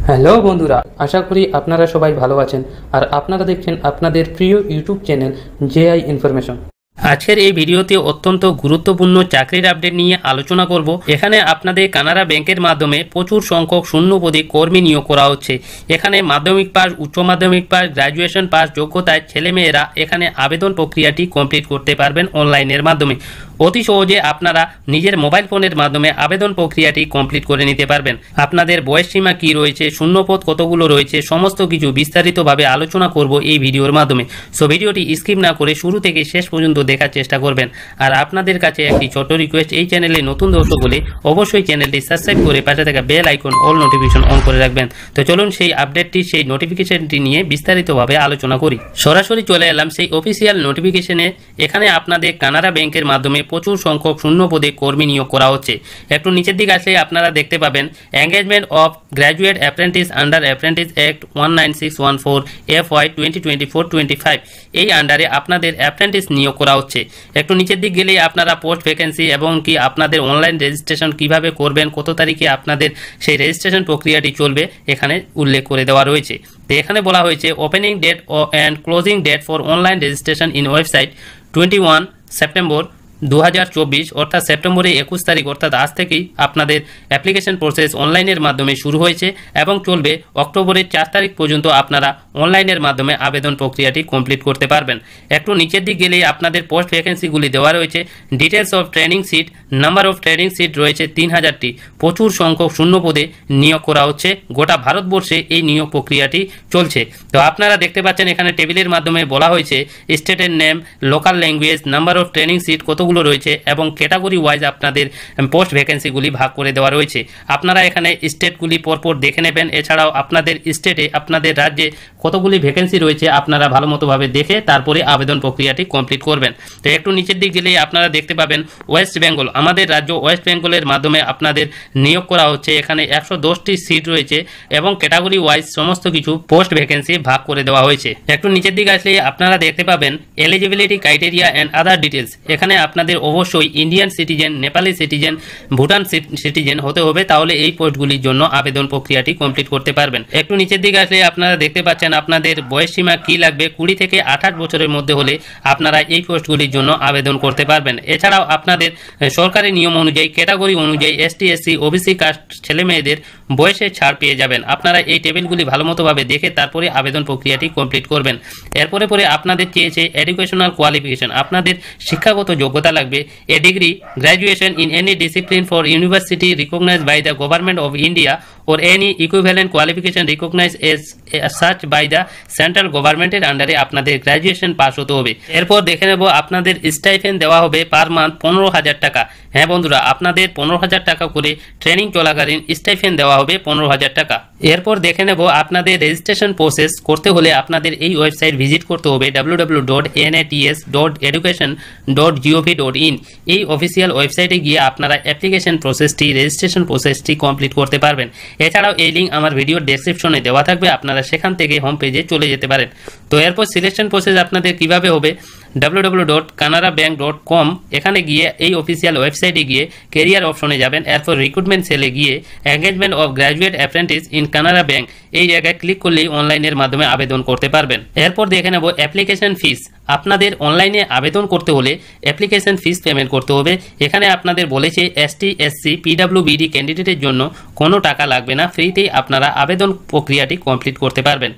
Hello বন্ধুরা, আশা করি আপনারা সবাই ভালো আছেন আর আপনারা দেখছেন আপনাদের প্রিয় ইউটিউব চ্যানেল জেআই ইনফরমেশন। আজকের এই ভিডিওতে অত্যন্ত গুরুত্বপূর্ণ চাকরির আপডেট নিয়ে আলোচনা করব। এখানে আপনাদের কানাড়া ব্যাংকের মাধ্যমে প্রচুর সংখ্যক শূন্য পদে কর্মী নিয়োগ করা হচ্ছে। এখানে মাধ্যমিক পাস, উচ্চ মাধ্যমিক পাস, গ্র্যাজুয়েশন পাস যোগ্যতায় ছেলেমেয়েরা এখানে আবেদন প্রক্রিয়াটি কমপ্লিট করতে পারবেন অনলাইনের মাধ্যমে। অতি সহজে আপনারা নিজের মোবাইল ফোনের মাধ্যমে আবেদন প্রক্রিয়াটি কমপ্লিট করে নিতে পারবেন। আপনাদের বয়স সীমা কী রয়েছে, শূন্যপদ কতগুলো রয়েছে, সমস্ত কিছু বিস্তারিতভাবে আলোচনা করব এই ভিডিওর মাধ্যমে। সো ভিডিওটি স্কিপ না করে শুরু থেকে শেষ পর্যন্ত দেখার চেষ্টা করবেন। আর আপনাদের কাছে একটি ছোট রিকোয়েস্ট, এই চ্যানেলে নতুন দর্শক হলে অবশ্যই চ্যানেলটি সাবস্ক্রাইব করে পাশে থাকা bell icon all notification on করে রাখবেন। তো চলুন সেই আপডেটটি, সেই নোটিফিকেশনটি নিয়ে বিস্তারিতভাবে আলোচনা করি। সরাসরি চলে এলাম সেই অফিসিয়াল নোটিফিকেশনে। এখানে আপনাদের কানাড়া ব্যাংকের মাধ্যমে প্রচুর সংখ্যক শূন্য পদে কর্মী নিয়োগ করা হচ্ছে। একটু নিচের দিকে আসলে আপনারা দেখতে পাবেন engagement of graduate apprentice under apprentice act 19614 FY 2024-25 এই আন্ডারে আপনাদের অ্যাপ্রেন্টিস নিয়োগ করা হচ্ছে। একটু নিচের দিক গেলেই আপনারা পোস্ট ভ্যাকেন্সি এবং কি আপনাদের অনলাইন রেজিস্ট্রেশন কিভাবে করবেন, কত তারিখে আপনাদের সেই রেজিস্ট্রেশন প্রক্রিয়াটি চলবে এখানে উল্লেখ করে দেওয়া রয়েছে। তো এখানে বলা হয়েছে opening date and closing date for online registration in website 21 September 2024 অর্থাৎ সেপ্টেম্বরের 21 তারিখ অর্থাৎ আজ থেকেই আপনাদের অ্যাপ্লিকেশন প্রসেস অনলাইনের মাধ্যমে শুরু হয়েছে এবং চলবে অক্টোবরের 4 তারিখ পর্যন্ত। আপনারা অনলাইনের মাধ্যমে আবেদন প্রক্রিয়াটি কমপ্লিট করতে পারবেন। একটু নিচের দিক গেলেই আপনাদের পোস্ট ভ্যাকেন্সিগুলি দেওয়া রয়েছে। Details of training seat, number of training seat রয়েছে 3000টি। প্রচুর সংখ্যক শূন্য পদে নিয়োগ করা হচ্ছে। গোটা ভারতবর্ষে এই নিয়োগ প্রক্রিয়াটি চলছে। তো আপনারা দেখতে পাচ্ছেন এখানে টেবিলের মাধ্যমে বলা হয়েছে স্টেটের name, local language, number of training seat কতগুলো রয়েছে এবং ক্যাটাগরি ওয়াইজ আপনাদের পোস্ট ভ্যাকেন্সিগুলি ভাগ করে দেওয়া রয়েছে। আপনারা এখানে স্টেটগুলি পরপর দেখে নেবেন। এছাড়াও আপনাদের স্টেটে, আপনাদের রাজ্যে কতগুলি ভ্যাকেন্সি রয়েছে আপনারা ভালো মতোভাবে দেখে তারপরে আবেদন প্রক্রিয়াটি কমপ্লিট করবেন। তো একটু নিচের দিক গেলেই আপনারা দেখতে পাবেন ওয়েস্ট বেঙ্গল, আমাদের রাজ্য ওয়েস্ট বেঙ্গলের মাধ্যমে আপনাদের নিয়োগ করা হচ্ছে। এখানে 110টি সিট রয়েছে এবং ক্যাটাগরি ওয়াইজ সমস্ত কিছু পোস্ট ভ্যাকেন্সি ভাগ করে দেওয়া হয়েছে। একটু নিচের দিকে আসলে আপনারা দেখতে পাবেন eligibility criteria and other details. এখানে আপনাদের অবশ্যই Indian citizen, Nepali citizen, Bhutan citizen হতে হবে, তাহলে এই পোস্টগুলির জন্য আবেদন প্রক্রিয়াটি কমপ্লিট করতে পারবেন। একটু নিচের দিকে আসলে আপনারা দেখতে পাচ্ছেন আপনাদের বয়স সীমা কি লাগবে। 20 থেকে 28 বছরের মধ্যে হলে আপনারা এই পোস্টগুলির জন্য আবেদন করতে পারবেন। এছাড়াও আপনাদের সরকারি নিয়ম অনুযায়ী, ক্যাটাগরি অনুযায়ী এসটি, এসসি, ওবিসি কাস্ট ছেলে মেয়েদের বয়সে ছাড় পেয়ে যাবেন। আপনারা এই টেবিলগুলি ভালো মতোভাবে দেখে তারপরে আবেদন প্রক্রিয়াটি কমপ্লিট করবেন। এরপরে পরে আপনাদের চেয়েছে এডুকেশনাল কোয়ালিফিকেশন, আপনাদের শিক্ষাগত যোগ্যতা লাগবে। A degree, graduation in any discipline for university recognized by the government of India or any equivalent qualification recognized as such by the central government এর আন্ডারে আপনাদের গ্র্যাজুয়েশন পাস হতে হবে। এরপর দেখে নেব আপনাদের স্টাইপেন্ড দেওয়া হবে পার মান্থ 15,000 টাকা। হ্যাঁ বন্ধুরা, আপনাদের 15,000 টাকা করে ট্রেনিং চলাকালীন স্টাইপেন্ড দেওয়া হবে 15,000 টাকা। এরপর দেখে নেব আপনাদের রেজিস্ট্রেশন প্রসেস করতে হলে আপনাদের এই ওয়েবসাইট ভিজিট করতে হবে www.nats.education.gov.in। এই অফিসিয়াল ওয়েবসাইটে গিয়ে আপনারা অ্যাপ্লিকেশন প্রসেসটি, রেজিস্ট্রেশন প্রসেসটি কমপ্লিট করতে পারবেন। এছাড়াও এই লিঙ্ক আমার ভিডিওর ডেসক্রিপশনে দেওয়া থাকবে, আপনারা সেখান থেকে হোম পেজে চলে যেতে পারেন। তো এরপর সিলেকশন প্রসেস আপনাদের কিভাবে হবে, www.canarabank.com এখানে গিয়ে এই অফিসিয়াল ওয়েবসাইটে গিয়ে কেরিয়ার অপশনে যাবেন। এরপর রিক্রুটমেন্ট সেলে গিয়ে engagement of graduate apprentice in Canara Bank এই জায়গায় ক্লিক করলেই অনলাইনের মাধ্যমে আবেদন করতে পারবেন। এরপর দেখে নেব অ্যাপ্লিকেশন ফিস। আপনাদের অনলাইনে আবেদন করতে হলে অ্যাপ্লিকেশন ফিস পেমেন্ট করতে হবে। এখানে আপনাদের বলেছে এসটি, এসসি, পিডব্লিউবিডি ক্যান্ডিডেটের জন্য কোনো টাকা লাগবে না, ফ্রিতেই আপনারা আবেদন প্রক্রিয়াটি কমপ্লিট করতে পারবেন।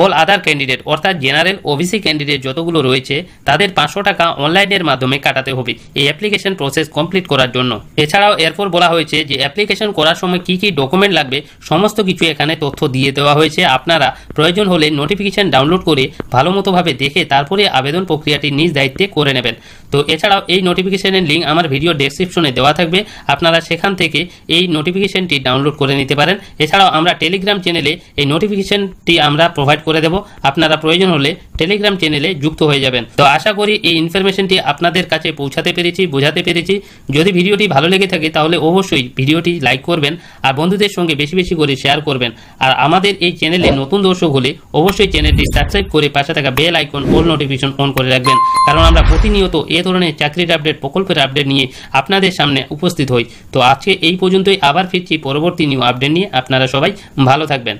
অল আদার ক্যান্ডিডেট অর্থাৎ জেনারেল, ওবিসি ক্যান্ডিডেট যতগুলো রয়েছে তাদের 500 টাকা অনলাইনের মাধ্যমে কাটাতে হবে এই অ্যাপ্লিকেশন প্রসেস কমপ্লিট করার জন্য। এছাড়াও এরপর বলা হয়েছে যে অ্যাপ্লিকেশন করার সময় কি কি ডকুমেন্ট লাগবে সমস্ত কিছু এখানে তথ্য দিয়ে দেওয়া হয়েছে। আপনারা প্রয়োজন হলে নোটিফিকেশন ডাউনলোড করে ভালো মতোভাবে দেখে তারপরে আবেদন প্রক্রিয়াটি নিজ দায়িত্বে করে নেবেন। তো এছাড়াও এই নোটিফিকেশনের লিঙ্ক আমার ভিডিও ডেসক্রিপশনে দেওয়া থাকবে, আপনারা সেখান থেকে এই নোটিফিকেশনটি ডাউনলোড করে নিতে পারেন। এছাড়াও আমরা টেলিগ্রাম চ্যানেলে এই নোটিফিকেশনটি আমরা প্রোভাইড করে দেব, আপনারা প্রয়োজন হলে টেলিগ্রাম চ্যানেলে যুক্ত হয়ে যাবেন। তো আশা করি এই ইনফরমেশনটি আপনাদের কাছে পৌঁছাতে পেরেছি, বোঝাতে পেরেছি। যদি ভিডিওটি ভালো লেগে থাকে তাহলে অবশ্যই ভিডিওটি লাইক করবেন আর বন্ধুদের সঙ্গে বেশি বেশি করে শেয়ার করবেন। আর আমাদের এই চ্যানেলে নতুন দর্শক হলে অবশ্যই চ্যানেলটি সাবস্ক্রাইব করে পাশে থাকা bell icon all notification on করে রাখবেন, কারণ আমরা প্রতিনিয়ত এ ধরনের চাকরির আপডেট, প্রকল্পের আপডেট নিয়ে আপনাদের সামনে উপস্থিত হই। তো আজকে এই পর্যন্তই, আবার ফিরছি পরবর্তী নিউ আপডেট নিয়ে। আপনারা সবাই ভালো থাকবেন।